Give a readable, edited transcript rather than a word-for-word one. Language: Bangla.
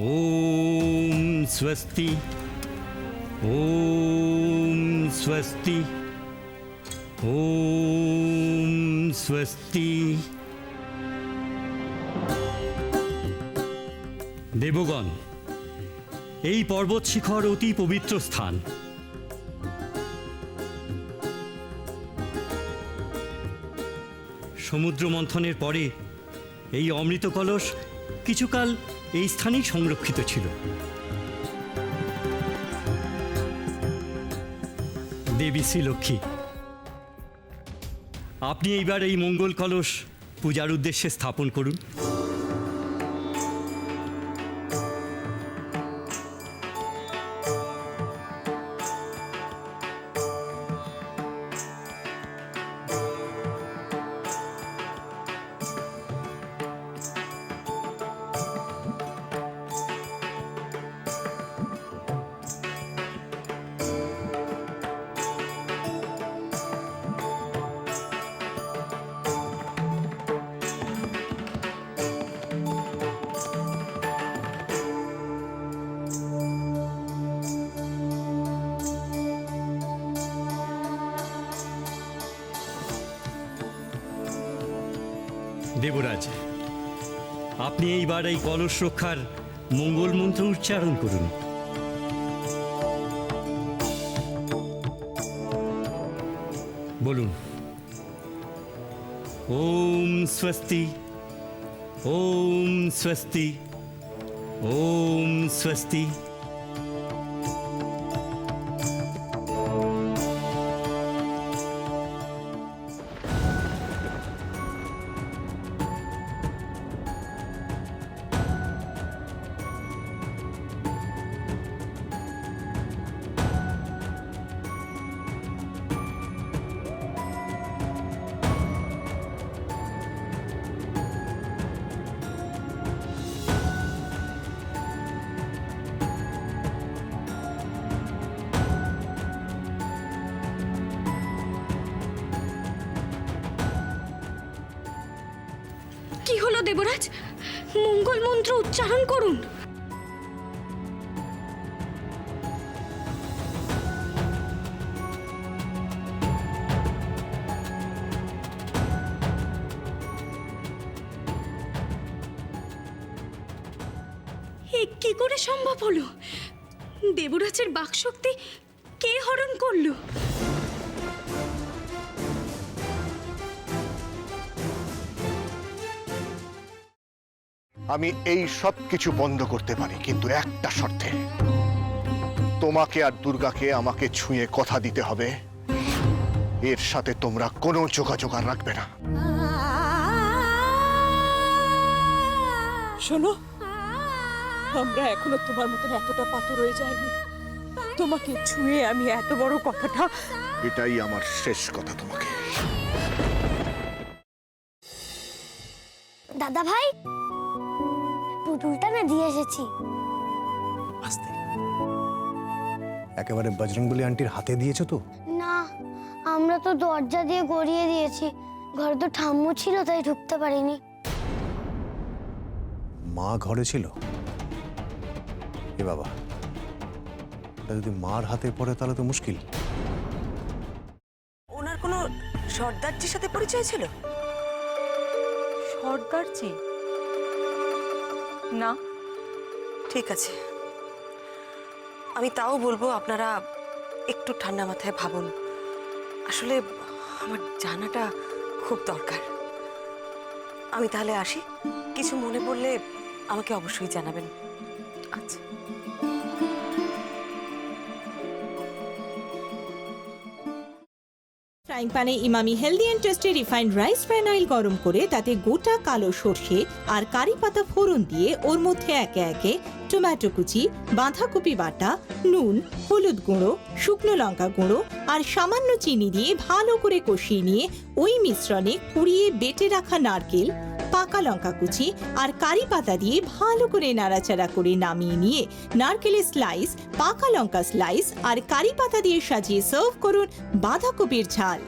ওম স্বস্তি, ওম স্বস্তি, ওম স্বস্তি। দেবগণ, এই পর্বত শিখর অতি পবিত্র স্থান। সমুদ্র মন্থনের পরে এই অমৃত কলস কিছুকাল এই স্থানেই সংরক্ষিত ছিল। দেবী শ্রীলক্ষ্মী, আপনি এইবার এই মঙ্গল কলস পূজার উদ্দেশ্যে স্থাপন করুন। দেবরাজ, আপনি এইবার এই কলস রক্ষার মঙ্গল মন্ত্র উচ্চারণ করুন। বলুন, ওম স্বস্তি, ওম স্বস্তি, ওম স্বস্তি। কি হলো দেবরাজ? মঙ্গল মন্ত্র উচ্চারণ করুন। এ কি করে সম্ভব হলো? দেবরাজের বাকশক্তি কে হরণ করলো? আমি এই সব কিছু বন্ধ করতে পারি, কিন্তু একটা শর্তে। তোমাকে আর দুর্গাকে আমাকে ছুঁয়ে কথা দিতে হবে এর সাথে তোমরা কোনো যোগাযোগ আর রাখবে না। শোনো, আমরা এখনো তোমার মতন এতটা পাথর হয়ে যায়নি। তোমাকে ছুঁয়ে আমি এত বড় কথাটা, এটাই আমার শেষ কথা তোমাকে। দাদা ভাই, পুতুলটা না দিয়ে এসেছি। আস্তে, একেবারে বজরংবলী আন্টির হাতে দিয়েছো তো? না, আমরা তো দরজা দিয়ে গড়িয়ে দিয়েছি। ঘরে তো ঠাম্মু ছিল, তাই ঢুকতে পারিনি। মা ঘরে ছিল? এ বাবা, এটা যদি মার হাতে পড়ে তাহলে তো মুশকিল। ওনার কোনো সর্দারজির সাথে পরিচয় ছিল? সর্দারজি? না। ঠিক আছে, আমি তাও বলবো আপনারা একটু ঠান্ডা মাথায় ভাবুন। আসলে আমার জানাটা খুব দরকার। আমি তাহলে আসি, কিছু মনে পড়লে আমাকে অবশ্যই জানাবেন। আচ্ছা। ফ্রাইং প্যানে Emami healthy and tasty refined rice bran oil গরম করে তাতে গোটা কালো সর্ষে আর কারি পাতা ফোড়ন দিয়ে ওর মধ্যে একে একে টমেটো কুচি, বাঁধাকপি বাটা, নুন, হলুদ গুঁড়ো, শুকনো লঙ্কা গুঁড়ো আর সামান্য চিনি দিয়ে ভালো করে কষিয়ে নিয়ে ওই মিশ্রণে কুড়িয়ে বেটে রাখা নারকেল, পাকা লঙ্কা কুচি আর কারি পাতা দিয়ে ভালো করে নাড়াচাড়া করে নামিয়ে নিয়ে নারকেলের স্লাইস, পাকা লঙ্কা স্লাইস আর কারি পাতা দিয়ে সাজিয়ে সার্ভ করুন বাঁধাকপির ঝাল।